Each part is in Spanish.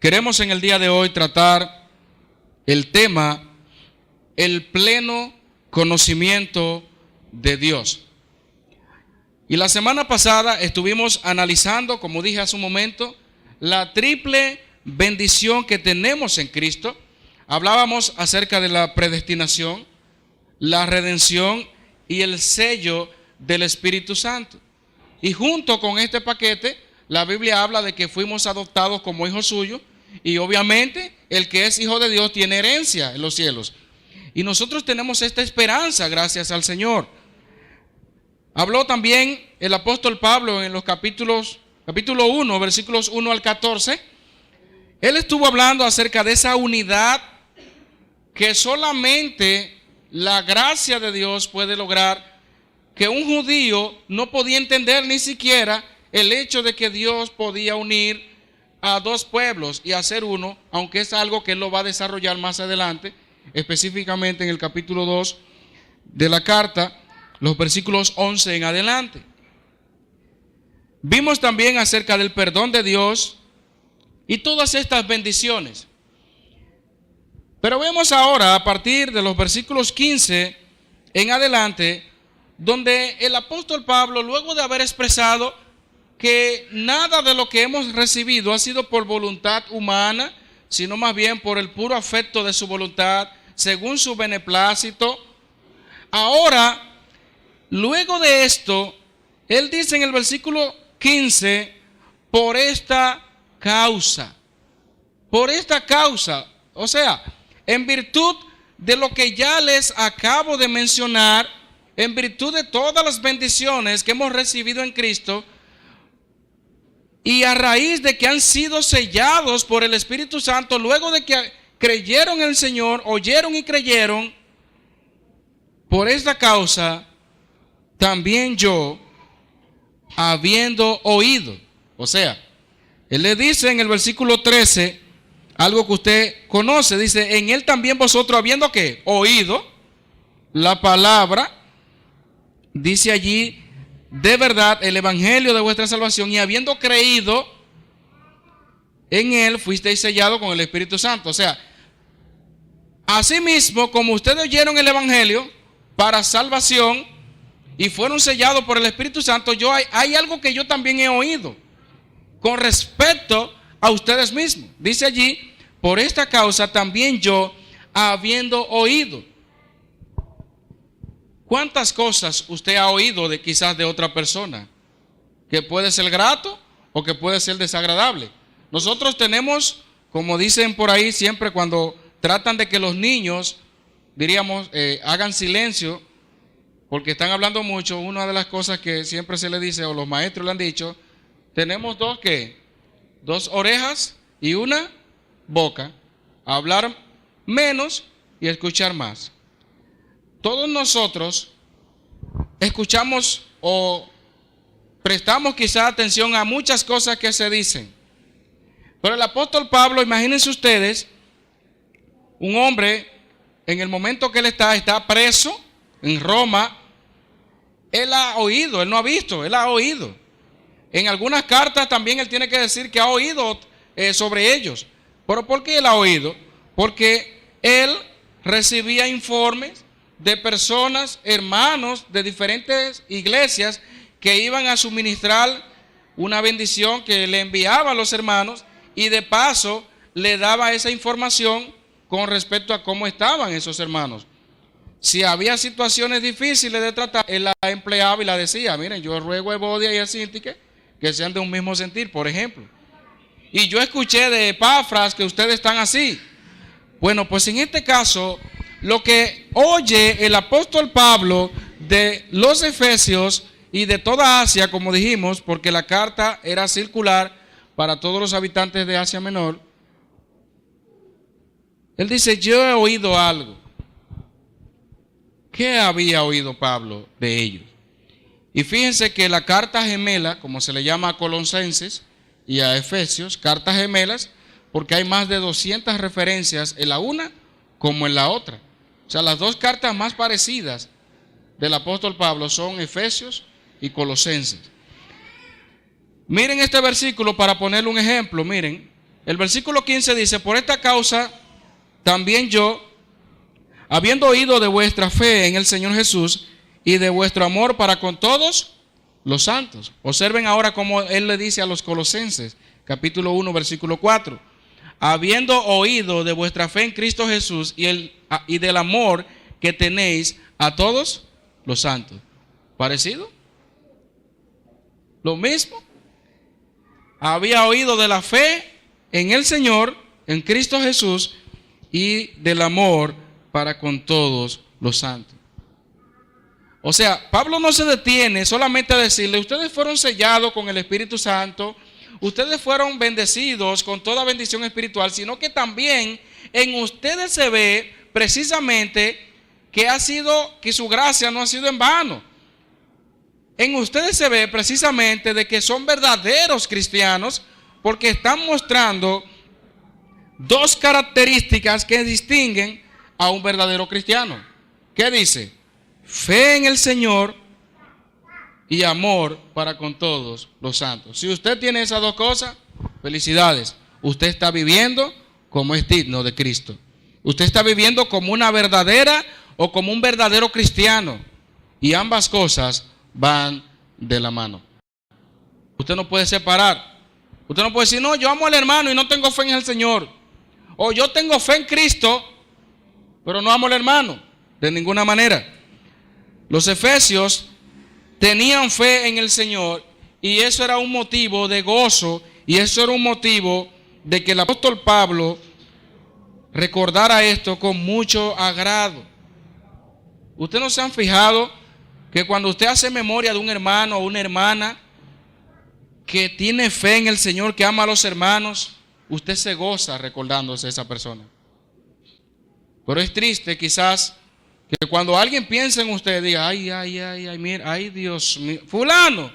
Queremos en el día de hoy tratar el tema, el pleno conocimiento de Dios. Y la semana pasada estuvimos analizando, como dije hace un momento, la triple bendición que tenemos en Cristo. Hablábamos acerca de la predestinación, la redención y el sello del Espíritu Santo. Y junto con este paquete, la Biblia habla de que fuimos adoptados como hijos suyos, y obviamente el que es hijo de Dios tiene herencia en los cielos. Y nosotros tenemos esta esperanza gracias al Señor. Habló también el apóstol Pablo en los capítulo 1, versículos 1 al 14. Él estuvo hablando acerca de esa unidad que solamente la gracia de Dios puede lograr, que un judío no podía entender ni siquiera el hecho de que Dios podía unir a dos pueblos y hacer uno, aunque es algo que él lo va a desarrollar más adelante, específicamente en el capítulo 2 de la carta, los versículos 11 en adelante. Vimos también acerca del perdón de Dios y todas estas bendiciones. Pero vemos ahora a partir de los versículos 15 en adelante, donde el apóstol Pablo, luego de haber expresado que nada de lo que hemos recibido ha sido por voluntad humana, sino más bien por el puro afecto de su voluntad, según su beneplácito. Ahora, luego de esto, él dice en el versículo 15, por esta causa, o sea, en virtud de lo que ya les acabo de mencionar, en virtud de todas las bendiciones que hemos recibido en Cristo, y a raíz de que han sido sellados por el Espíritu Santo, luego de que creyeron en el Señor, oyeron y creyeron, por esta causa, también yo, habiendo oído. O sea, él le dice en el versículo 13, algo que usted conoce, dice, en él también vosotros habiendo ¿qué? Oído la palabra, dice allí, de verdad el evangelio de vuestra salvación, y habiendo creído en él, fuisteis sellados con el Espíritu Santo. O sea, asimismo, como ustedes oyeron el evangelio para salvación y fueron sellados por el Espíritu Santo, hay algo que yo también he oído con respecto a ustedes mismos. Dice allí, por esta causa también yo, habiendo oído. ¿Cuántas cosas usted ha oído de quizás de otra persona? Que puede ser grato o que puede ser desagradable. Nosotros tenemos, como dicen por ahí siempre cuando tratan de que los niños, diríamos, hagan silencio, porque están hablando mucho, una de las cosas que siempre se le dice, o los maestros le han dicho, tenemos dos orejas y una boca, hablar menos y escuchar más. Todos nosotros escuchamos o prestamos quizá atención a muchas cosas que se dicen. Pero el apóstol Pablo, imagínense ustedes, un hombre, en el momento que él está preso en Roma, él ha oído, él no ha visto, él ha oído. En algunas cartas también él tiene que decir que ha oído sobre ellos. ¿Pero por qué él ha oído? Porque él recibía informes de personas, hermanos de diferentes iglesias que iban a suministrar una bendición que le enviaban los hermanos, y de paso le daba esa información con respecto a cómo estaban esos hermanos. Si había situaciones difíciles de tratar, él la empleaba y la decía, miren, yo ruego a Evodia y a Síntique que sean de un mismo sentir, por ejemplo. Y yo escuché de Epafras que ustedes están así. Bueno, pues en este caso, lo que oye el apóstol Pablo de los Efesios y de toda Asia, como dijimos, porque la carta era circular para todos los habitantes de Asia Menor, él dice, yo he oído algo. ¿Qué había oído Pablo de ellos? Y fíjense que la carta gemela, como se le llama a Colosenses y a Efesios, cartas gemelas, porque hay más de 200 referencias en la una como en la otra. O sea, las dos cartas más parecidas del apóstol Pablo son Efesios y Colosenses. Miren este versículo para ponerle un ejemplo. Miren, El versículo 15 dice: por esta causa también yo, habiendo oído de vuestra fe en el Señor Jesús y de vuestro amor para con todos los santos. Observen ahora cómo él le dice a los Colosenses, capítulo 1, versículo 4. Habiendo oído de vuestra fe en Cristo Jesús y del amor que tenéis a todos los santos. ¿Parecido? Lo mismo. Había oído de la fe en el Señor, en Cristo Jesús, y del amor para con todos los santos. O sea, Pablo no se detiene solamente a decirle: ustedes fueron sellados con el Espíritu Santo, ustedes fueron bendecidos con toda bendición espiritual, sino que también en ustedes se ve precisamente que su gracia no ha sido en vano. En ustedes se ve precisamente de que son verdaderos cristianos, porque están mostrando dos características que distinguen a un verdadero cristiano. ¿Qué dice? Fe en el Señor y amor para con todos los santos. Si usted tiene esas dos cosas, felicidades. Usted está viviendo como es digno de Cristo. Usted está viviendo como una verdadera o como un verdadero cristiano. Y ambas cosas van de la mano. Usted no puede separar. Usted no puede decir: no, yo amo al hermano y no tengo fe en el Señor. O yo tengo fe en Cristo, pero no amo al hermano. De ninguna manera. Los efesios tenían fe en el Señor, y eso era un motivo de gozo, y eso era un motivo de que el apóstol Pablo recordara esto con mucho agrado. ¿Ustedes no se han fijado que cuando usted hace memoria de un hermano o una hermana que tiene fe en el Señor, que ama a los hermanos, usted se goza recordándose a esa persona? Pero es triste quizás que cuando alguien piensa en usted diga: ay, mira, ay, Dios mío, fulano.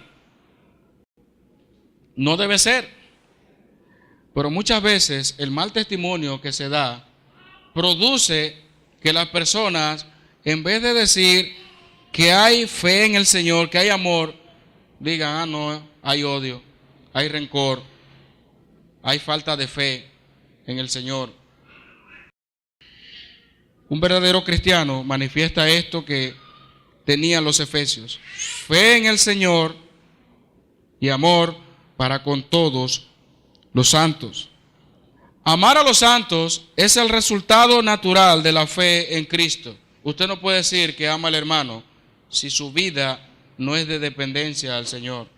No debe ser. Pero muchas veces el mal testimonio que se da produce que las personas, en vez de decir que hay fe en el Señor, que hay amor, digan: ah, no, hay odio, hay rencor, hay falta de fe en el Señor. Un verdadero cristiano manifiesta esto que tenían los efesios: fe en el Señor y amor para con todos los santos. Amar a los santos es el resultado natural de la fe en Cristo. Usted no puede decir que ama al hermano si su vida no es de dependencia al Señor.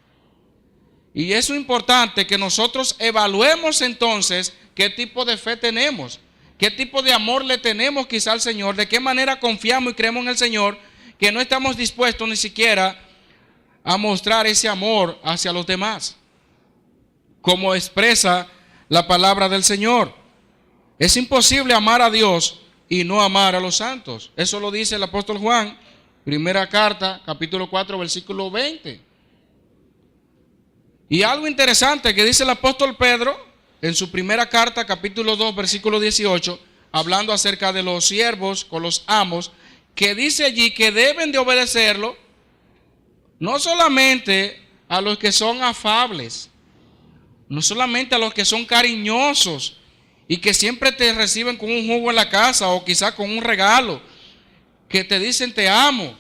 Y eso es importante, que nosotros evaluemos entonces qué tipo de fe tenemos, qué tipo de amor le tenemos quizá al Señor, de qué manera confiamos y creemos en el Señor, que no estamos dispuestos ni siquiera a mostrar ese amor hacia los demás, como expresa la palabra del Señor. Es imposible amar a Dios y no amar a los santos. Eso lo dice el apóstol Juan, primera carta, capítulo 4, versículo 20. Y algo interesante que dice el apóstol Pedro en su primera carta, capítulo 2, versículo 18, hablando acerca de los siervos con los amos, que dice allí que deben de obedecerlo no solamente a los que son afables, no solamente a los que son cariñosos y que siempre te reciben con un jugo en la casa o quizás con un regalo, que te dicen te amo.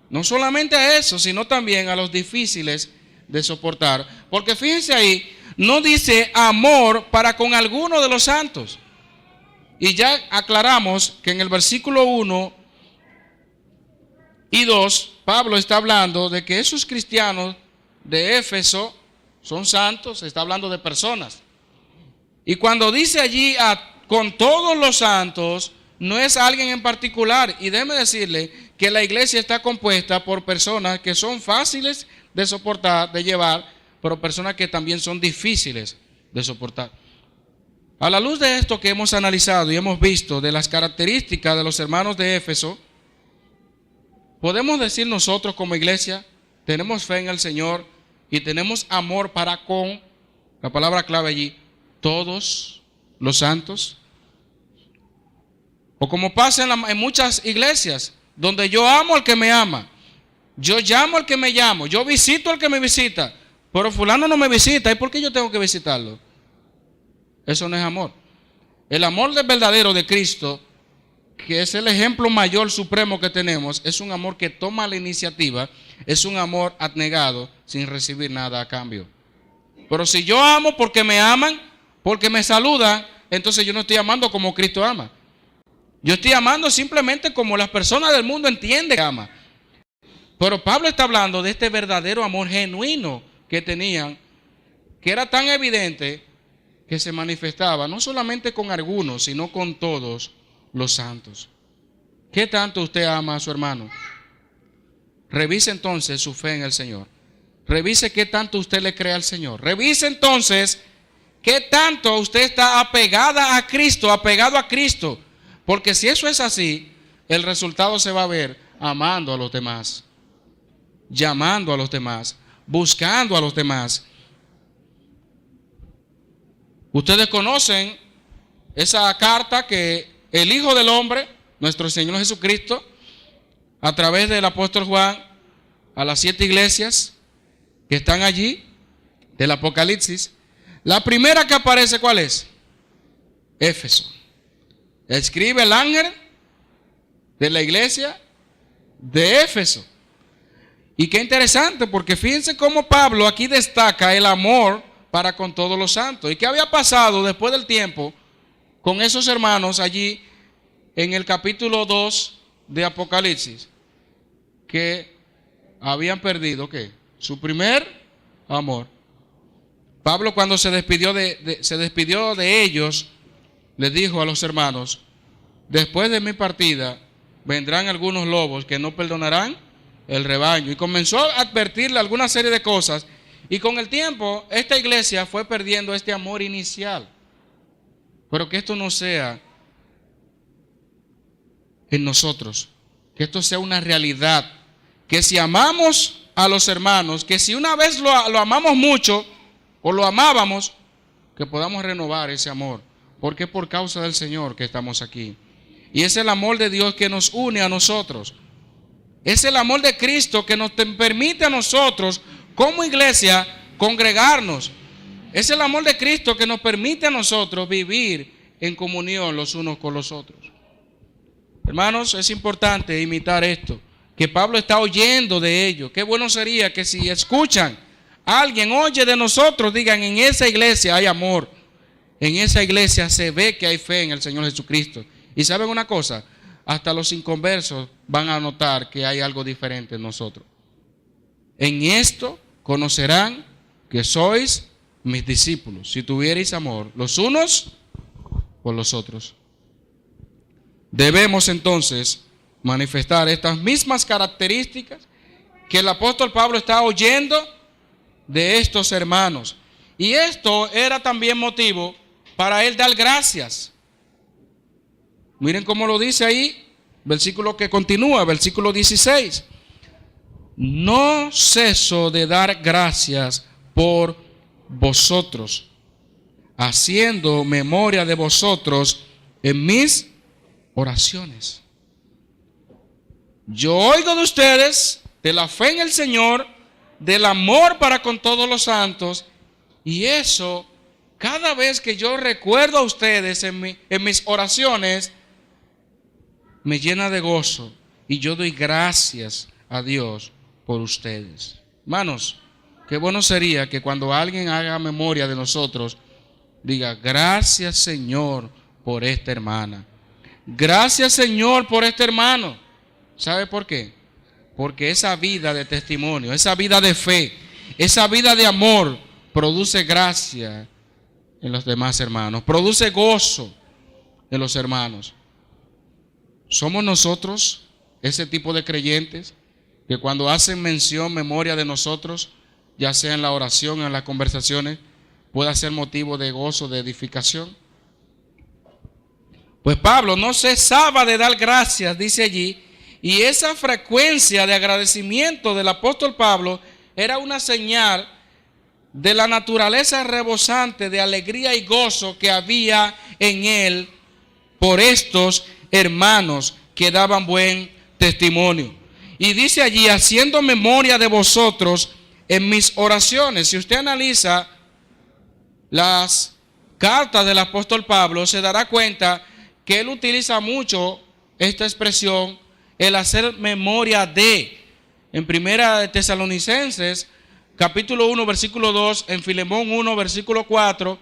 No solamente a eso, sino también a los difíciles de soportar. Porque fíjense ahí, no dice amor para con alguno de los santos. Y ya aclaramos que en el versículo 1 y 2, Pablo está hablando de que esos cristianos de Éfeso son santos, está hablando de personas. Y cuando dice allí con todos los santos, no es alguien en particular. Y déjeme decirle que la iglesia está compuesta por personas que son fáciles de soportar, de llevar, pero personas que también son difíciles de soportar. A la luz de esto que hemos analizado y hemos visto de las características de los hermanos de Éfeso, podemos decir nosotros como iglesia, tenemos fe en el Señor y tenemos amor para con, la palabra clave allí, todos los santos. O como pasa en muchas iglesias, donde yo amo al que me ama, yo llamo al que me llamo, yo visito al que me visita, pero fulano no me visita, ¿y por qué yo tengo que visitarlo? Eso no es amor. El amor del verdadero de Cristo, que es el ejemplo mayor supremo que tenemos, es un amor que toma la iniciativa, es un amor abnegado sin recibir nada a cambio. Pero si yo amo porque me aman, porque me saludan, entonces yo no estoy amando como Cristo ama. Yo estoy amando simplemente como las personas del mundo entienden que ama. Pero Pablo está hablando de este verdadero amor genuino que tenían, que era tan evidente que se manifestaba no solamente con algunos, sino con todos los santos. ¿Qué tanto usted ama a su hermano? Revise entonces su fe en el Señor. Revise qué tanto usted le cree al Señor. Revise entonces qué tanto usted está apegada a Cristo, apegado a Cristo. Porque si eso es así, el resultado se va a ver amando a los demás, llamando a los demás, buscando a los demás. Ustedes conocen esa carta que el Hijo del Hombre, nuestro Señor Jesucristo, a través del apóstol Juan, a las 7 iglesias que están allí, del Apocalipsis. La primera que aparece, ¿cuál es? Éfeso. Escribe el ángel de la iglesia de Éfeso. Y qué interesante, porque fíjense cómo Pablo aquí destaca el amor para con todos los santos. ¿Y qué había pasado después del tiempo con esos hermanos allí en el capítulo 2 de Apocalipsis? Que habían perdido, ¿qué? Su primer amor. Pablo, cuando se despidió de ellos, les dijo a los hermanos: después de mi partida vendrán algunos lobos que no perdonarán el rebaño. Y comenzó a advertirle alguna serie de cosas. Y con el tiempo, esta iglesia fue perdiendo este amor inicial. Pero que esto no sea en nosotros, que esto sea una realidad. Que si amamos a los hermanos, que si una vez lo amamos mucho o lo amábamos, que podamos renovar ese amor. Porque es por causa del Señor que estamos aquí. Y es el amor de Dios que nos une a nosotros. Es el amor de Cristo que nos permite a nosotros, como iglesia, congregarnos. Es el amor de Cristo que nos permite a nosotros vivir en comunión los unos con los otros. Hermanos, es importante imitar esto, que Pablo está oyendo de ello. Qué bueno sería que si escuchan, alguien oye de nosotros, digan: en esa iglesia hay amor. En esa iglesia se ve que hay fe en el Señor Jesucristo. Y ¿saben una cosa? Hasta los inconversos van a notar que hay algo diferente en nosotros. En esto conocerán que sois mis discípulos, si tuvierais amor los unos por los otros. Debemos entonces manifestar estas mismas características que el apóstol Pablo está oyendo de estos hermanos. Y esto era también motivo para él dar gracias. Miren cómo lo dice ahí, versículo que continúa, versículo 16. No ceso de dar gracias por vosotros, haciendo memoria de vosotros en mis oraciones. Yo oigo de ustedes, de la fe en el Señor, del amor para con todos los santos, y eso, cada vez que yo recuerdo a ustedes en mis oraciones, me llena de gozo, y yo doy gracias a Dios por ustedes. Hermanos, qué bueno sería que cuando alguien haga memoria de nosotros, diga: gracias, Señor, por esta hermana. Gracias, Señor, por este hermano. ¿Sabe por qué? Porque esa vida de testimonio, esa vida de fe, esa vida de amor produce gracia en los demás hermanos, produce gozo en los hermanos. ¿Somos nosotros ese tipo de creyentes que cuando hacen mención, memoria de nosotros, ya sea en la oración o en las conversaciones, pueda ser motivo de gozo, de edificación? Pues Pablo no cesaba de dar gracias, dice allí, y esa frecuencia de agradecimiento del apóstol Pablo era una señal de la naturaleza rebosante de alegría y gozo que había en él por estos hermanos que daban buen testimonio. Y dice allí: haciendo memoria de vosotros en mis oraciones. Si usted analiza las cartas del apóstol Pablo, se dará cuenta que él utiliza mucho esta expresión, el hacer memoria de. En Primera de Tesalonicenses, capítulo 1, versículo 2, en Filemón 1, versículo 4,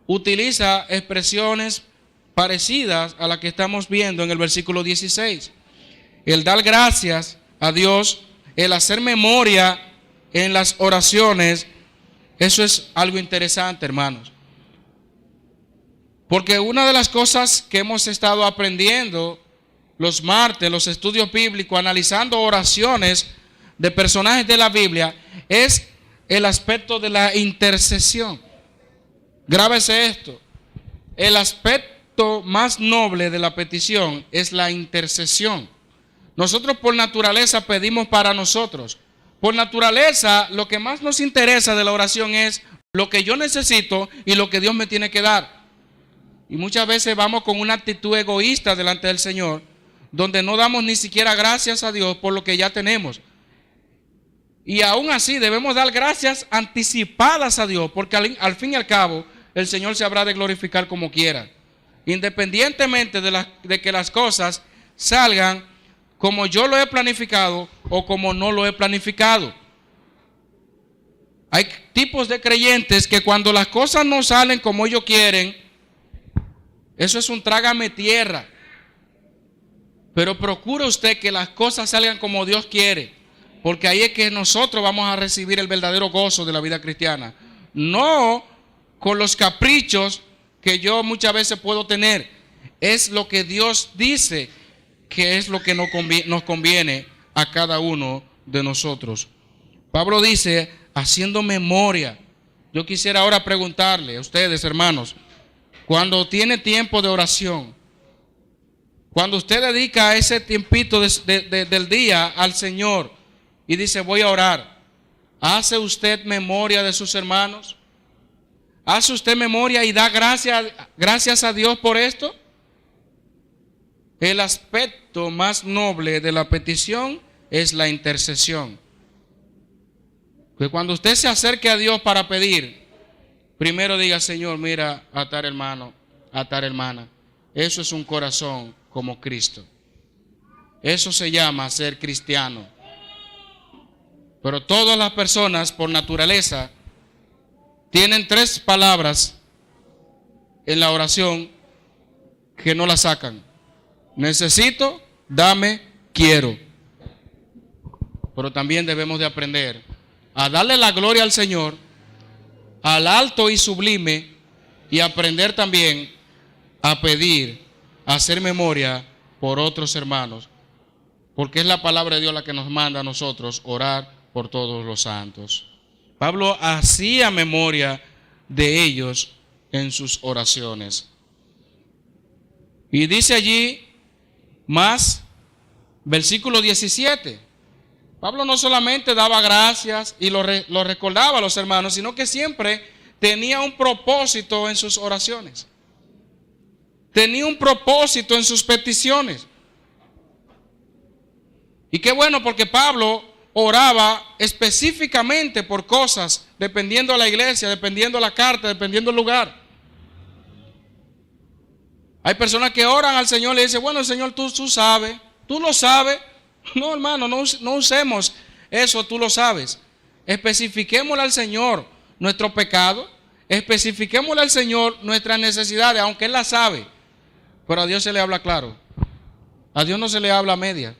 utiliza expresiones parecidas a las que estamos viendo en el versículo 16. El dar gracias a Dios, el hacer memoria en las oraciones, eso es algo interesante, hermanos. Porque una de las cosas que hemos estado aprendiendo los martes, los estudios bíblicos, analizando oraciones de personajes de la Biblia, es el aspecto de la intercesión. Grábese esto. El aspecto más noble de la petición es la intercesión. Nosotros por naturaleza pedimos para nosotros. Por naturaleza, lo que más nos interesa de la oración es lo que yo necesito y lo que Dios me tiene que dar. Y muchas veces vamos con una actitud egoísta delante del Señor, donde no damos ni siquiera gracias a Dios por lo que ya tenemos. Y aún así debemos dar gracias anticipadas a Dios, porque al fin y al cabo el Señor se habrá de glorificar como quiera, independientemente de que las cosas salgan como yo lo he planificado o como no lo he planificado. Hay tipos de creyentes que cuando las cosas no salen como ellos quieren, eso es un trágame tierra. Pero procure usted que las cosas salgan como Dios quiere, porque ahí es que nosotros vamos a recibir el verdadero gozo de la vida cristiana. No con los caprichos que yo muchas veces puedo tener. Es lo que Dios dice que es lo que nos conviene a cada uno de nosotros. Pablo dice, haciendo memoria. Yo quisiera ahora preguntarle a ustedes, hermanos, cuando tiene tiempo de oración, cuando usted dedica ese tiempito del día al Señor y dice voy a orar, ¿hace usted memoria de sus hermanos? ¿Hace usted memoria y da gracias a Dios por esto? El aspecto más noble de la petición es la intercesión. Que cuando usted se acerque a Dios para pedir, primero diga, Señor, mira a tal hermano, a tal hermana. Eso es un corazón como Cristo. Eso se llama ser cristiano. Pero todas las personas por naturaleza tienen tres palabras en la oración que no la sacan. Necesito, dame, quiero. Pero también debemos de aprender a darle la gloria al Señor, al alto y sublime, y aprender también a pedir, a hacer memoria por otros hermanos, porque es la palabra de Dios la que nos manda a nosotros orar por todos los santos. Pablo hacía memoria de ellos en sus oraciones. Y dice allí más, versículo 17. Pablo no solamente daba gracias y lo recordaba a los hermanos, sino que siempre tenía un propósito en sus oraciones. Tenía un propósito en sus peticiones. Y qué bueno, porque Pablo oraba específicamente por cosas, dependiendo de la iglesia, dependiendo de la carta, dependiendo del lugar. Hay personas que oran al Señor y le dicen, bueno, Señor, tú sabes, tú lo sabes. No, hermano, no usemos eso, tú lo sabes. Especifiquémosle al Señor nuestro pecado, especifiquémosle al Señor nuestras necesidades, aunque Él las sabe. Pero a Dios se le habla claro. A Dios no se le habla a media.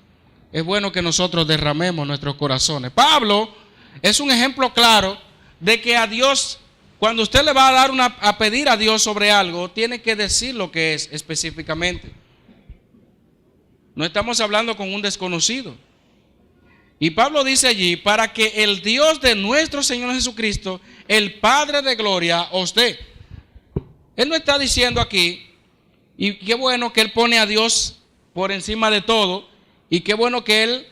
Es bueno que nosotros derramemos nuestros corazones. Pablo es un ejemplo claro de que a Dios, cuando usted le va a dar a pedir a Dios sobre algo, tiene que decir lo que es específicamente. No estamos hablando con un desconocido. Y Pablo dice allí, para que el Dios de nuestro Señor Jesucristo, el Padre de gloria, os dé. Él no está diciendo aquí, y qué bueno que Él pone a Dios por encima de todo, y qué bueno que Él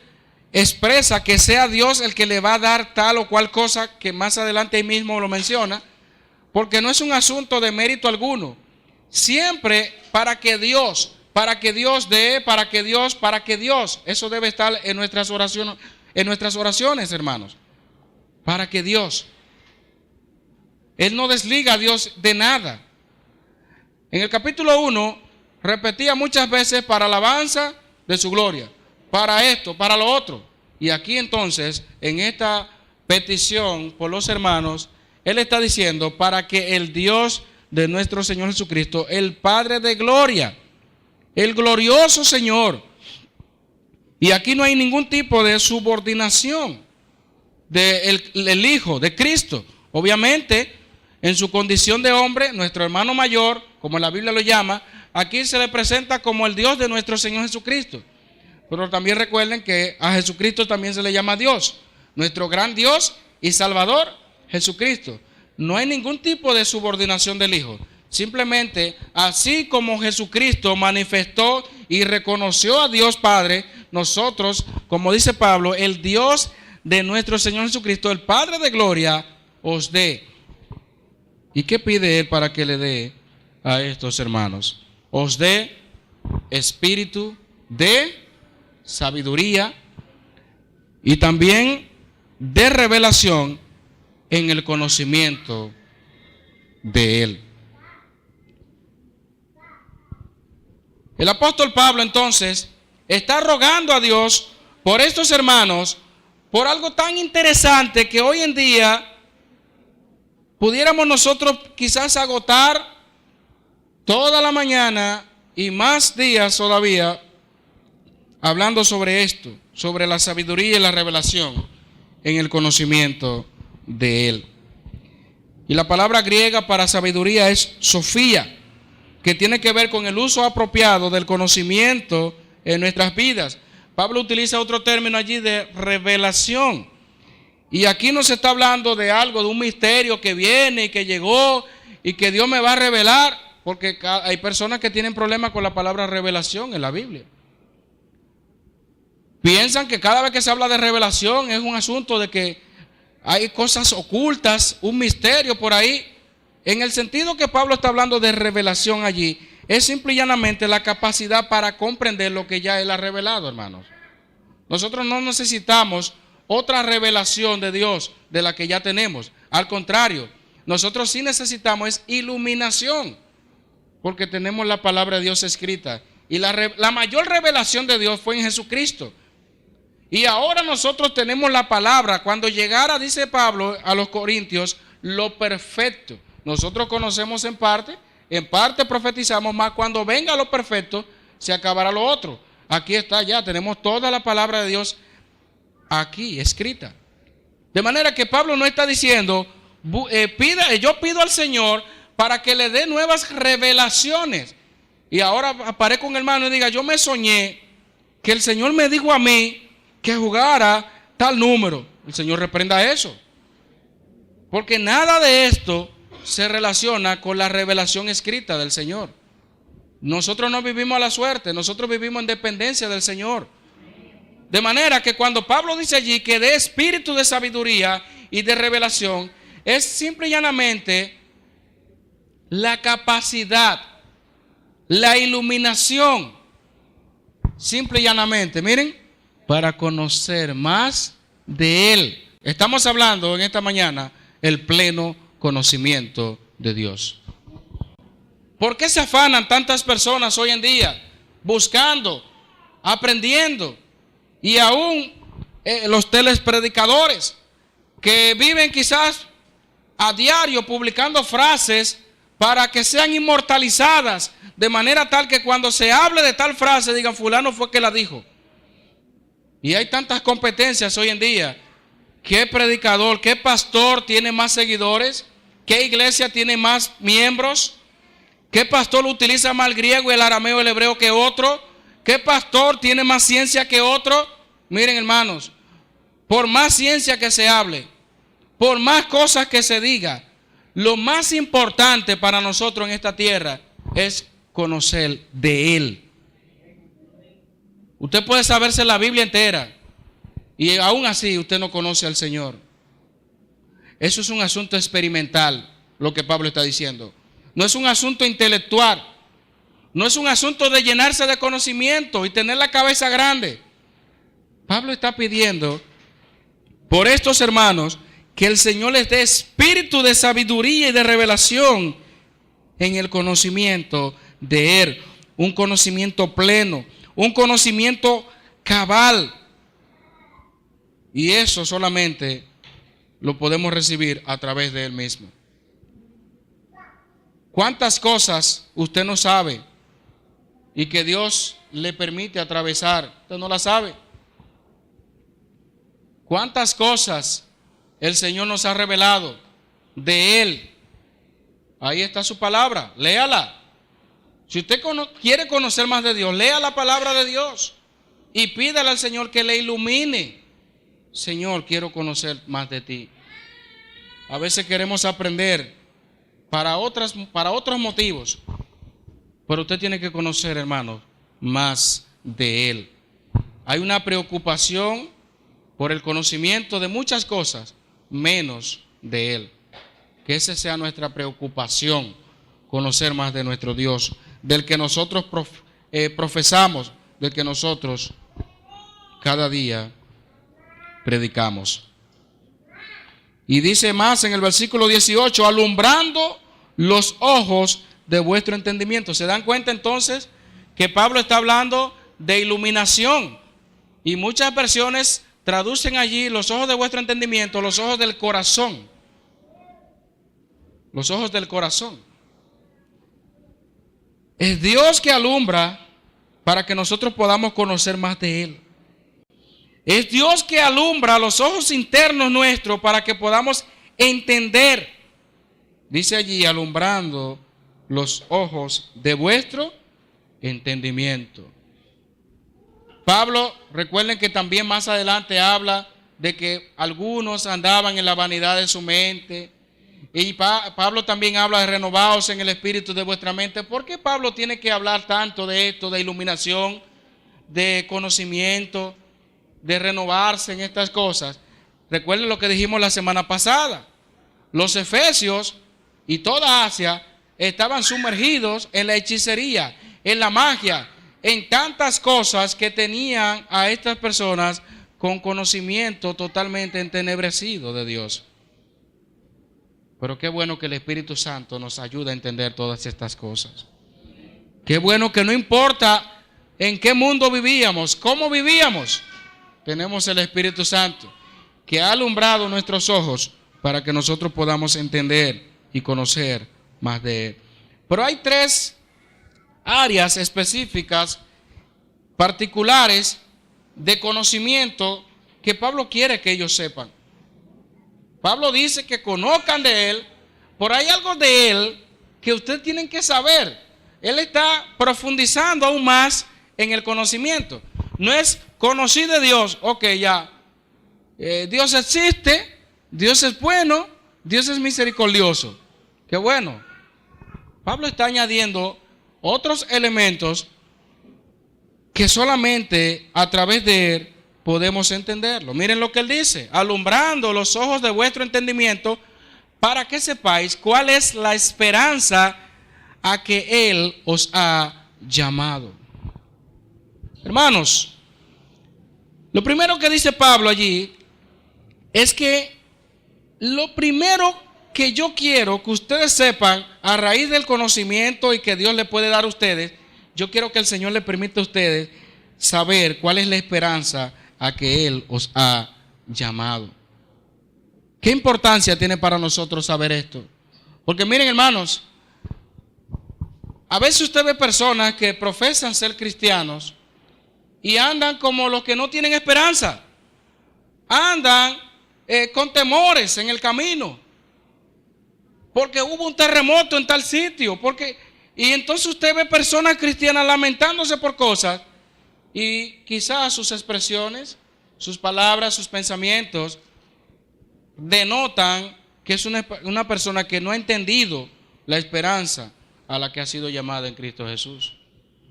expresa que sea Dios el que le va a dar tal o cual cosa, que más adelante ahí mismo lo menciona, porque no es un asunto de mérito alguno. Siempre para que Dios dé, para que Dios, eso debe estar en nuestras oraciones, hermanos. Para que Dios. Él no desliga a Dios de nada. En el capítulo 1 repetía muchas veces para alabanza de su gloria, para esto, para lo otro. Y aquí entonces, en esta petición por los hermanos, él está diciendo para que el Dios de nuestro Señor Jesucristo, el Padre de gloria, el glorioso Señor, y aquí no hay ningún tipo de subordinación del Hijo de Cristo. Obviamente, en su condición de hombre, nuestro hermano mayor, como la Biblia lo llama, aquí se le presenta como el Dios de nuestro Señor Jesucristo. Pero también recuerden que a Jesucristo también se le llama Dios, nuestro gran Dios y Salvador, Jesucristo. No hay ningún tipo de subordinación del Hijo. Simplemente, así como Jesucristo manifestó y reconoció a Dios Padre, nosotros, como dice Pablo, el Dios de nuestro Señor Jesucristo, el Padre de gloria, os dé. ¿Y qué pide Él para que le dé a estos hermanos? Os dé espíritu de sabiduría y también de revelación en el conocimiento de Él. El apóstol Pablo entonces está rogando a Dios por estos hermanos, por algo tan interesante que hoy en día pudiéramos nosotros quizás agotar toda la mañana y más días todavía hablando sobre esto, sobre la sabiduría y la revelación en el conocimiento de Él. Y la palabra griega para sabiduría es sofía, que tiene que ver con el uso apropiado del conocimiento en nuestras vidas. Pablo utiliza otro término allí de revelación. Y aquí no se está hablando de algo, de un misterio que viene y que llegó y que Dios me va a revelar, porque hay personas que tienen problemas con la palabra revelación en la Biblia. Piensan que cada vez que se habla de revelación es un asunto de que hay cosas ocultas, un misterio por ahí. En el sentido que Pablo está hablando de revelación allí, es simple y llanamente la capacidad para comprender lo que ya Él ha revelado, hermanos. Nosotros no necesitamos otra revelación de Dios de la que ya tenemos. Al contrario, nosotros sí necesitamos iluminación, porque tenemos la palabra de Dios escrita. Y la mayor revelación de Dios fue en Jesucristo. Y ahora nosotros tenemos la palabra. Cuando llegara, dice Pablo a los Corintios, lo perfecto. Nosotros conocemos en parte profetizamos, más cuando venga lo perfecto, se acabará lo otro. Aquí está ya, tenemos toda la palabra de Dios aquí escrita. De manera que Pablo no está diciendo, yo pido al Señor para que le dé nuevas revelaciones. Y ahora aparezca un hermano y diga, yo me soñé que el Señor me dijo a mí que jugara tal número. El Señor reprenda eso. Porque nada de esto se relaciona con la revelación escrita del Señor. Nosotros no vivimos a la suerte, nosotros vivimos en dependencia del Señor. De manera que cuando Pablo dice allí que dé espíritu de sabiduría y de revelación, es simple y llanamente la capacidad, la iluminación, simple y llanamente, miren, para conocer más de Él. Estamos hablando en esta mañana el pleno conocimiento de Dios. ¿Por qué se afanan tantas personas hoy en día buscando, aprendiendo? Y aún los telepredicadores que viven quizás a diario publicando frases para que sean inmortalizadas, de manera tal que cuando se hable de tal frase digan fulano fue que la dijo. Y hay tantas competencias hoy en día. ¿Qué predicador, qué pastor tiene más seguidores? ¿Qué iglesia tiene más miembros? ¿Qué pastor utiliza más el griego, el arameo, el hebreo que otro? ¿Qué pastor tiene más ciencia que otro? Miren, hermanos, por más ciencia que se hable, por más cosas que se diga, lo más importante para nosotros en esta tierra es conocer de Él. Usted puede saberse la Biblia entera y aún así usted no conoce al Señor. Eso es un asunto experimental, lo que Pablo está diciendo. No es un asunto intelectual. No es un asunto de llenarse de conocimiento y tener la cabeza grande. Pablo está pidiendo por estos hermanos que el Señor les dé espíritu de sabiduría y de revelación en el conocimiento de Él, un conocimiento pleno, un conocimiento cabal. Y eso solamente lo podemos recibir a través de Él mismo. ¿Cuántas cosas usted no sabe y que Dios le permite atravesar? Usted no las sabe. ¿Cuántas cosas el Señor nos ha revelado de Él? Ahí está su palabra, léala. Si usted quiere conocer más de Dios, lea la palabra de Dios y pídale al Señor que le ilumine. Señor, quiero conocer más de ti. A veces queremos aprender para otros motivos, pero usted tiene que conocer, hermanos, más de Él. Hay una preocupación por el conocimiento de muchas cosas, menos de Él. Que esa sea nuestra preocupación, conocer más de nuestro Dios, del que nosotros profesamos, del que nosotros cada día predicamos. Y dice más en el versículo 18, alumbrando los ojos de vuestro entendimiento. ¿Se dan cuenta entonces que Pablo está hablando de iluminación? Y muchas versiones traducen allí los ojos de vuestro entendimiento, los ojos del corazón. Los ojos del corazón. Es Dios que alumbra para que nosotros podamos conocer más de Él. Es Dios que alumbra los ojos internos nuestros para que podamos entender. Dice allí, alumbrando los ojos de vuestro entendimiento. Pablo, recuerden que también más adelante habla de que algunos andaban en la vanidad de su mente. Y Pablo también habla de renovados en el espíritu de vuestra mente. ¿Por qué Pablo tiene que hablar tanto de esto, de iluminación, de conocimiento, de renovarse en estas cosas? Recuerden lo que dijimos la semana pasada. Los efesios y toda Asia estaban sumergidos en la hechicería, en la magia, en tantas cosas que tenían a estas personas con conocimiento totalmente entenebrecido de Dios. Pero qué bueno que el Espíritu Santo nos ayuda a entender todas estas cosas. Qué bueno que no importa en qué mundo vivíamos, cómo vivíamos, tenemos el Espíritu Santo que ha alumbrado nuestros ojos para que nosotros podamos entender y conocer más de Él. Pero hay tres áreas específicas, particulares de conocimiento que Pablo quiere que ellos sepan. Pablo dice que conozcan de Él, pero hay algo de Él que ustedes tienen que saber. Él está profundizando aún más en el conocimiento. No es conocer de Dios, ok, ya, Dios existe, Dios es bueno, Dios es misericordioso. Qué bueno. Pablo está añadiendo otros elementos que solamente a través de Él podemos entenderlo. Miren lo que Él dice, alumbrando los ojos de vuestro entendimiento para que sepáis cuál es la esperanza a que Él os ha llamado. Hermanos, lo primero que dice Pablo allí es que lo primero que yo quiero que ustedes sepan a raíz del conocimiento y que Dios le puede dar a ustedes, yo quiero que el Señor le permita a ustedes saber cuál es la esperanza a que Él os ha llamado. ¿Qué importancia tiene para nosotros saber esto? Porque miren, hermanos, a veces usted ve personas que profesan ser cristianos y andan como los que no tienen esperanza. Andan con temores en el camino. Porque hubo un terremoto en tal sitio. Y entonces usted ve personas cristianas lamentándose por cosas. Y quizás sus expresiones, sus palabras, sus pensamientos denotan que es una persona que no ha entendido la esperanza a la que ha sido llamada en Cristo Jesús.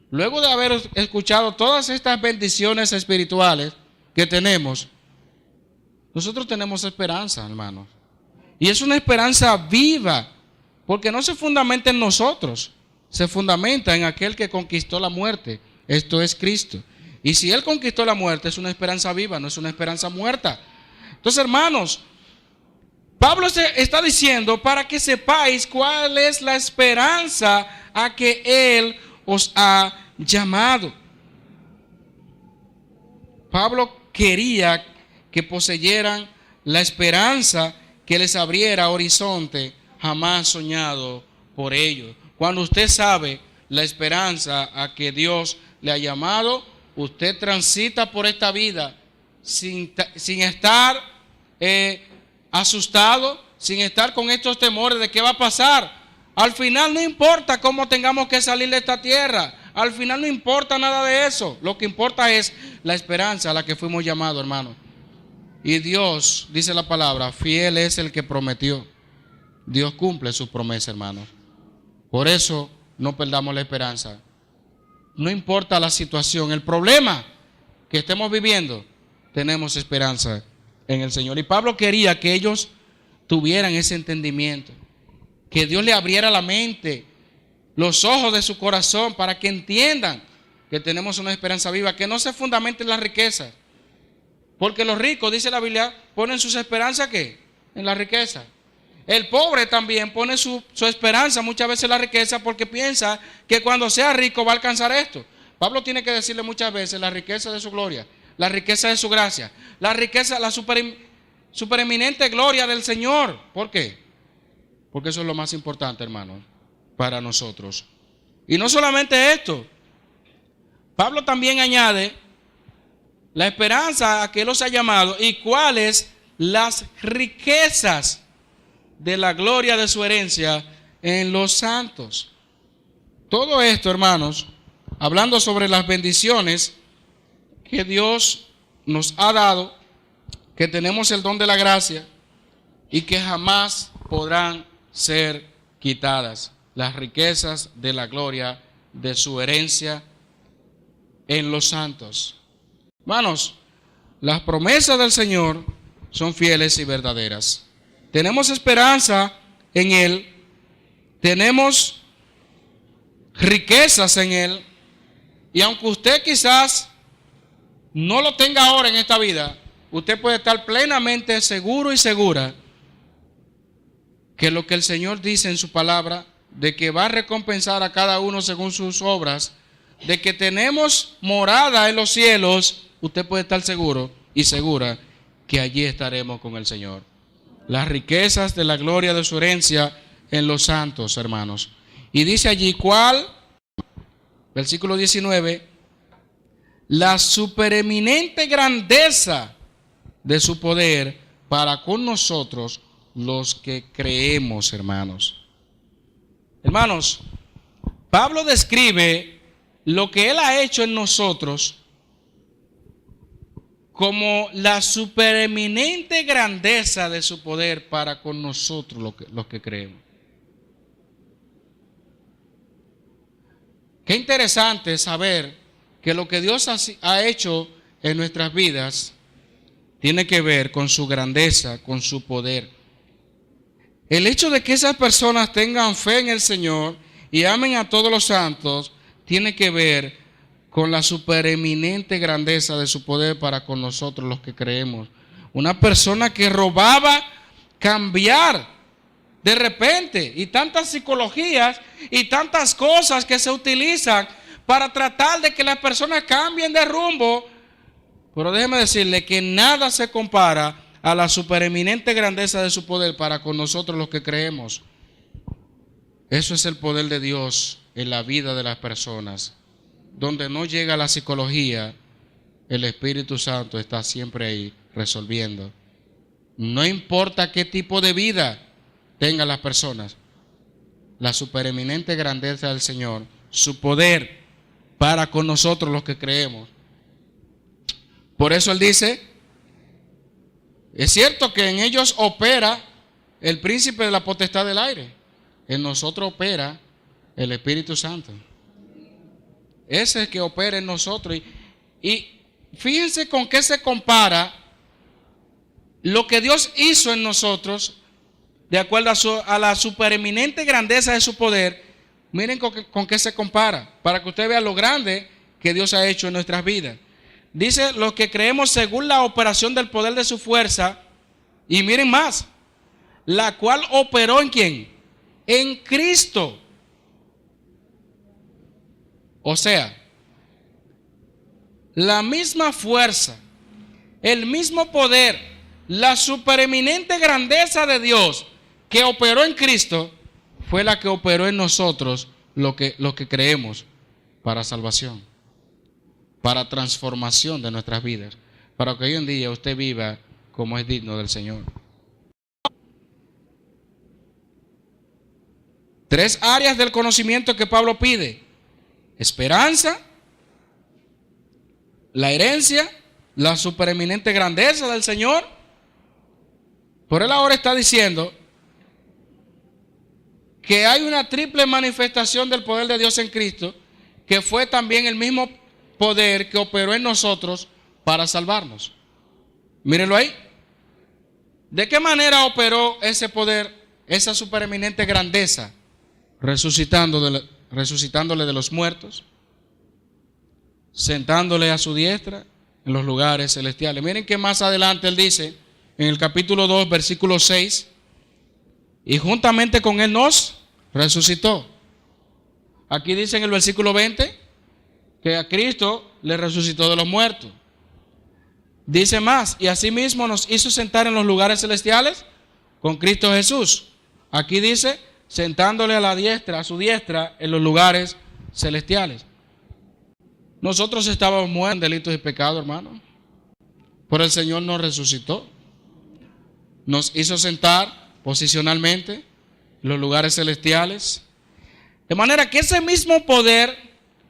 Luego de haber escuchado todas estas bendiciones espirituales que tenemos, nosotros tenemos esperanza, hermanos. Y es una esperanza viva, porque no se fundamenta en nosotros, se fundamenta en aquel que conquistó la muerte, esto es Cristo. Y si Él conquistó la muerte, es una esperanza viva, no es una esperanza muerta. Entonces, hermanos, Pablo se está diciendo para que sepáis cuál es la esperanza a que Él os ha llamado. Pablo quería que poseyeran la esperanza que les abriera horizonte jamás soñado por ellos. Cuando usted sabe la esperanza a que Dios le ha llamado, usted transita por esta vida sin estar asustado, sin estar con estos temores de qué va a pasar. Al final no importa cómo tengamos que salir de esta tierra. Al final no importa nada de eso. Lo que importa es la esperanza a la que fuimos llamados, hermano. Y Dios, dice la palabra, fiel es el que prometió. Dios cumple sus promesas, hermanos. Por eso no perdamos la esperanza. No importa la situación, el problema que estemos viviendo, tenemos esperanza en el Señor. Y Pablo quería que ellos tuvieran ese entendimiento, que Dios le abriera la mente, los ojos de su corazón, para que entiendan que tenemos una esperanza viva, que no se fundamente en las riquezas. Porque los ricos, dice la Biblia, ponen sus esperanzas ¿qué? En la riqueza. El pobre también pone su esperanza muchas veces en la riqueza, porque piensa que cuando sea rico va a alcanzar esto. Pablo tiene que decirle muchas veces la riqueza de su gloria, la riqueza de su gracia, la riqueza, la supereminente gloria del Señor. ¿Por qué? Porque eso es lo más importante, hermanos, para nosotros. Y no solamente esto, Pablo también añade la esperanza a que Él los ha llamado y cuáles las riquezas de la gloria de su herencia en los santos. Todo esto, hermanos, hablando sobre las bendiciones que Dios nos ha dado, que tenemos el don de la gracia y que jamás podrán ser quitadas. Las riquezas de la gloria de su herencia en los santos. Hermanos, las promesas del Señor son fieles y verdaderas. Tenemos esperanza en Él, tenemos riquezas en Él, y aunque usted quizás no lo tenga ahora en esta vida, usted puede estar plenamente seguro y segura que lo que el Señor dice en su palabra, de que va a recompensar a cada uno según sus obras, de que tenemos morada en los cielos, usted puede estar seguro y segura que allí estaremos con el Señor. Las riquezas de la gloria de su herencia en los santos, hermanos. Y dice allí, ¿cuál? Versículo 19, la supereminente grandeza de su poder para con nosotros los que creemos, hermanos. Hermanos, Pablo describe lo que Él ha hecho en nosotros como la supereminente grandeza de su poder para con nosotros los que creemos. Qué interesante saber que lo que Dios ha hecho en nuestras vidas tiene que ver con su grandeza, con su poder. El hecho de que esas personas tengan fe en el Señor y amen a todos los santos tiene que ver con la supereminente grandeza de su poder para con nosotros los que creemos. Una persona que robaba cambiar de repente, y tantas psicologías y tantas cosas que se utilizan para tratar de que las personas cambien de rumbo, pero déjeme decirle que nada se compara a la supereminente grandeza de su poder para con nosotros los que creemos. Eso es el poder de Dios en la vida de las personas. Donde no llega la psicología, el Espíritu Santo está siempre ahí resolviendo. No importa qué tipo de vida tengan las personas, la supereminente grandeza del Señor, su poder para con nosotros los que creemos. Por eso Él dice, es cierto que en ellos opera el príncipe de la potestad del aire, en nosotros opera el Espíritu Santo. Ese es el que opera en nosotros. Y fíjense con qué se compara lo que Dios hizo en nosotros, de acuerdo a la supereminente grandeza de su poder. Miren con qué se compara, para que usted vea lo grande que Dios ha hecho en nuestras vidas. Dice, los que creemos según la operación del poder de su fuerza, y miren más, la cual operó ¿en quién? En Cristo. O sea, la misma fuerza, el mismo poder, la supereminente grandeza de Dios que operó en Cristo fue la que operó en nosotros lo que creemos para salvación, para transformación de nuestras vidas, para que hoy en día usted viva como es digno del Señor. 3 áreas del conocimiento que Pablo pide: esperanza, la herencia, la supereminente grandeza del Señor. Por él ahora está diciendo que hay una triple manifestación del poder de Dios en Cristo, que fue también el mismo poder que operó en nosotros para salvarnos. Mírenlo ahí. ¿De qué manera operó ese poder, esa supereminente grandeza? Resucitándole de los muertos, sentándole a su diestra en los lugares celestiales. Miren que más adelante él dice, en el capítulo 2, versículo 6, y juntamente con él nos resucitó. Aquí dice en el versículo 20 que a Cristo le resucitó de los muertos. Dice más, y asimismo nos hizo sentar en los lugares celestiales con Cristo Jesús. Aquí dice, sentándole a su diestra en los lugares celestiales. Nosotros estábamos muertos en delitos y pecados, hermano, pero el Señor nos resucitó. Nos hizo sentar posicionalmente en los lugares celestiales. De manera que ese mismo poder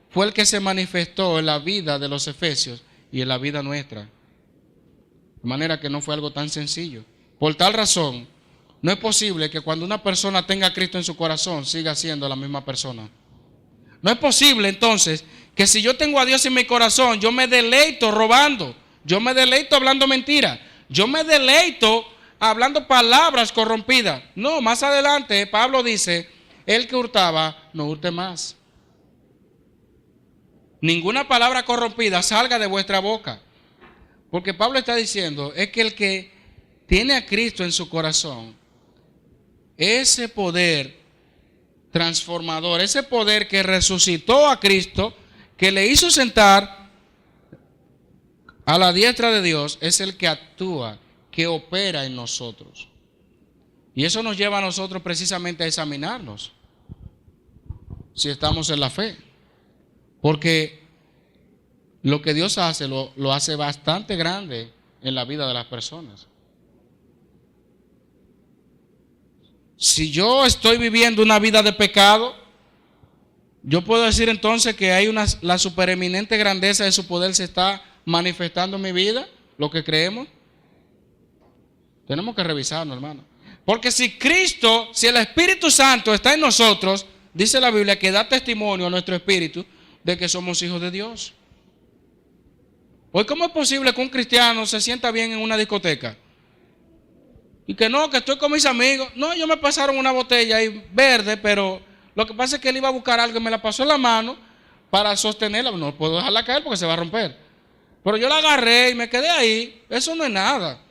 fue el que se manifestó en la vida de los efesios y en la vida nuestra. De manera que no fue algo tan sencillo. Por tal razón, no es posible que cuando una persona tenga a Cristo en su corazón siga siendo la misma persona. No es posible entonces que si yo tengo a Dios en mi corazón, yo me deleito robando, yo me deleito hablando mentiras, yo me deleito hablando palabras corrompidas. No, más adelante Pablo dice, el que hurtaba, no hurte más. Ninguna palabra corrompida salga de vuestra boca. Porque Pablo está diciendo, es que el que tiene a Cristo en su corazón, ese poder transformador, ese poder que resucitó a Cristo, que le hizo sentar a la diestra de Dios, es el que actúa, que opera en nosotros. Y eso nos lleva a nosotros precisamente a examinarnos si estamos en la fe. Porque lo que Dios hace, lo hace bastante grande en la vida de las personas. Si yo estoy viviendo una vida de pecado, yo puedo decir entonces que hay la supereminente grandeza de su poder se está manifestando en mi vida, lo que creemos. Tenemos que revisarnos, hermano. Porque si Cristo, si el Espíritu Santo está en nosotros, dice la Biblia que da testimonio a nuestro espíritu de que somos hijos de Dios. Hoy, ¿cómo es posible que un cristiano se sienta bien en una discoteca? Y que no, que estoy con mis amigos. No, ellos me pasaron una botella ahí verde, pero lo que pasa es que él iba a buscar algo y me la pasó en la mano para sostenerla. No puedo dejarla caer porque se va a romper. Pero yo la agarré y me quedé ahí. Eso no es nada.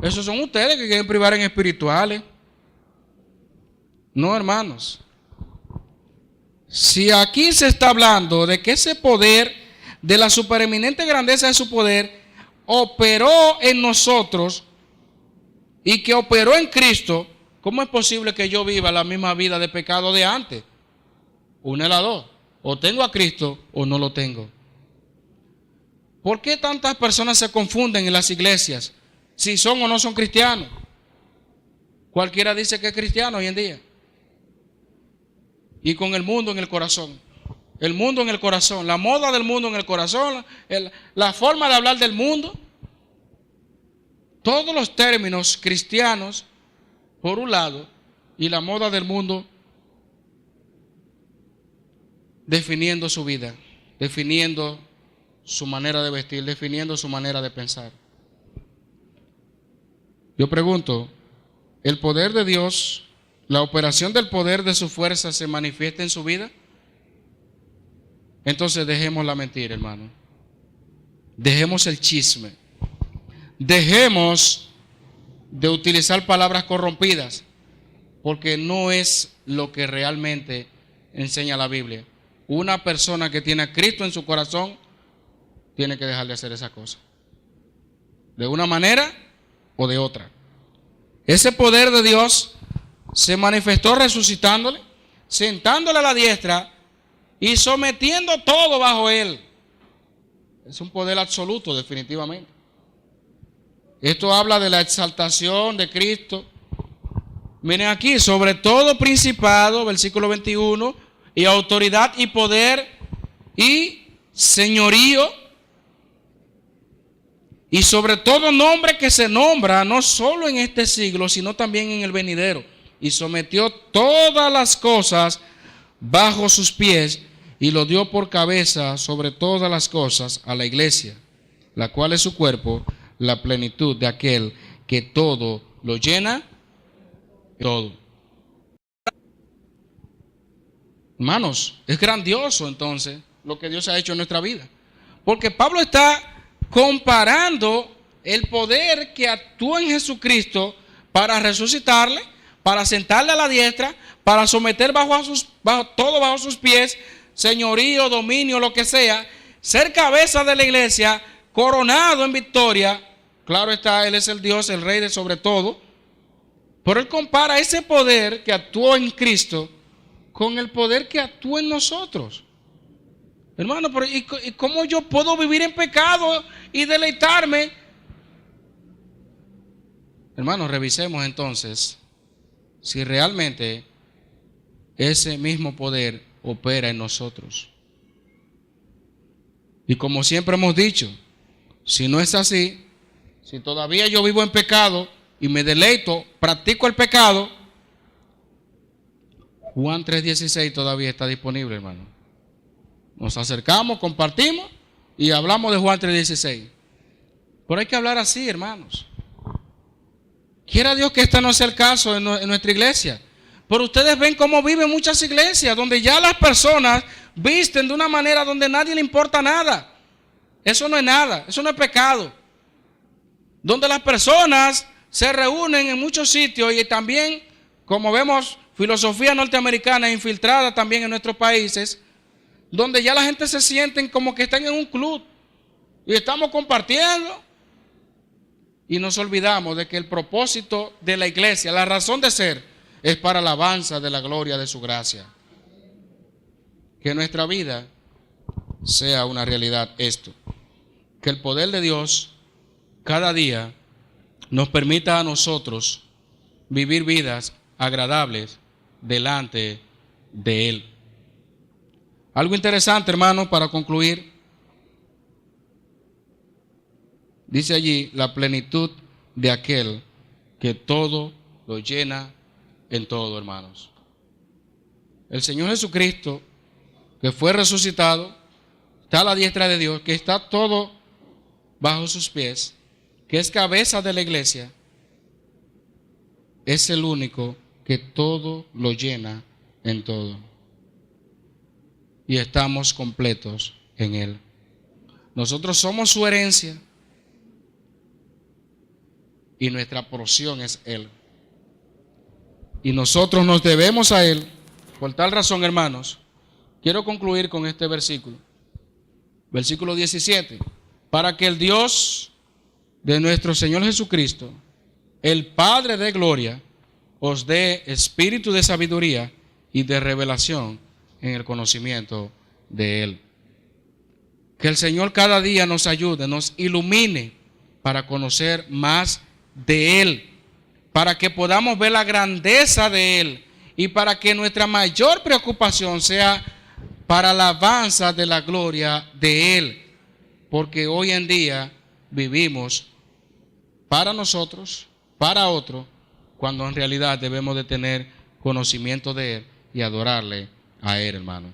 Esos son ustedes que quieren privar en espirituales. No, hermanos. Si aquí se está hablando de que ese poder, de la supereminente grandeza de su poder, operó en nosotros y que operó en Cristo, ¿cómo es posible que yo viva la misma vida de pecado de antes? Una de las dos. O tengo a Cristo o no lo tengo. ¿Por qué tantas personas se confunden en las iglesias si son o no son cristianos? Cualquiera dice que es cristiano hoy en día. Y con el mundo en el corazón. El mundo en el corazón. La moda del mundo en el corazón. La forma de hablar del mundo. Todos los términos cristianos, por un lado, y la moda del mundo definiendo su vida, definiendo su manera de vestir, definiendo su manera de pensar. Yo pregunto, ¿el poder de Dios, la operación del poder de su fuerza se manifiesta en su vida? Entonces dejemos la mentira, hermano. Dejemos el chisme. Dejemos de utilizar palabras corrompidas, porque no es lo que realmente enseña la Biblia. Una persona que tiene a Cristo en su corazón tiene que dejar de hacer esa cosa, de una manera o de otra. Ese poder de Dios se manifestó resucitándole, sentándole a la diestra y sometiendo todo bajo él. Es un poder absoluto, definitivamente. Esto habla de la exaltación de Cristo. Miren aquí, sobre todo principado, versículo 21, y autoridad y poder y señorío, y sobre todo nombre que se nombra no solo en este siglo, sino también en el venidero. Y sometió todas las cosas bajo sus pies y lo dio por cabeza sobre todas las cosas a la iglesia, la cual es su cuerpo, la plenitud de aquel que todo lo llena, todo. Hermanos, es grandioso entonces lo que Dios ha hecho en nuestra vida, porque Pablo está comparando el poder que actúa en Jesucristo para resucitarle, para sentarle a la diestra, para someter todo bajo sus pies, señorío, dominio, lo que sea, ser cabeza de la iglesia, coronado en victoria. Claro está, Él es el Dios, el Rey de sobre todo, pero Él compara ese poder que actuó en Cristo con el poder que actúa en nosotros. Hermano, pero ¿y cómo yo puedo vivir en pecado y deleitarme? Hermanos, revisemos entonces si realmente ese mismo poder opera en nosotros. Y como siempre hemos dicho, si no es así, si todavía yo vivo en pecado y me deleito, practico el pecado, Juan 3:16 todavía está disponible, hermano. Nos acercamos, compartimos y hablamos de Juan 3:16. Pero hay que hablar así, hermanos. Quiera Dios que este no sea el caso en nuestra iglesia. Pero ustedes ven cómo viven muchas iglesias donde ya las personas visten de una manera donde a nadie le importa nada. Eso no es nada, eso no es pecado. Donde las personas se reúnen en muchos sitios y también, como vemos, filosofía norteamericana infiltrada también en nuestros países, donde ya la gente se sienten como que están en un club y estamos compartiendo y nos olvidamos de que el propósito de la iglesia, la razón de ser, es para la alabanza de la gloria de su gracia. Que nuestra vida sea una realidad esto, que el poder de Dios cada día nos permita a nosotros vivir vidas agradables delante de Él. Algo interesante, hermano, para concluir. Dice allí, la plenitud de aquel que todo lo llena en todo, hermanos. El Señor Jesucristo, que fue resucitado, está a la diestra de Dios, que está todo bajo sus pies, que es cabeza de la iglesia, es el único que todo lo llena en todo. Y estamos completos en Él. Nosotros somos su herencia y nuestra porción es Él. Y nosotros nos debemos a Él. Por tal razón, hermanos, quiero concluir con este versículo. Versículo 17. Para que el Dios de nuestro Señor Jesucristo, el Padre de gloria, os dé espíritu de sabiduría y de revelación en el conocimiento de Él. Que el Señor cada día nos ayude, nos ilumine para conocer más de Él, para que podamos ver la grandeza de Él y para que nuestra mayor preocupación sea para la alabanza de la gloria de Él, porque hoy en día vivimos para nosotros, para otro, cuando en realidad debemos de tener conocimiento de Él y adorarle a Él, hermano.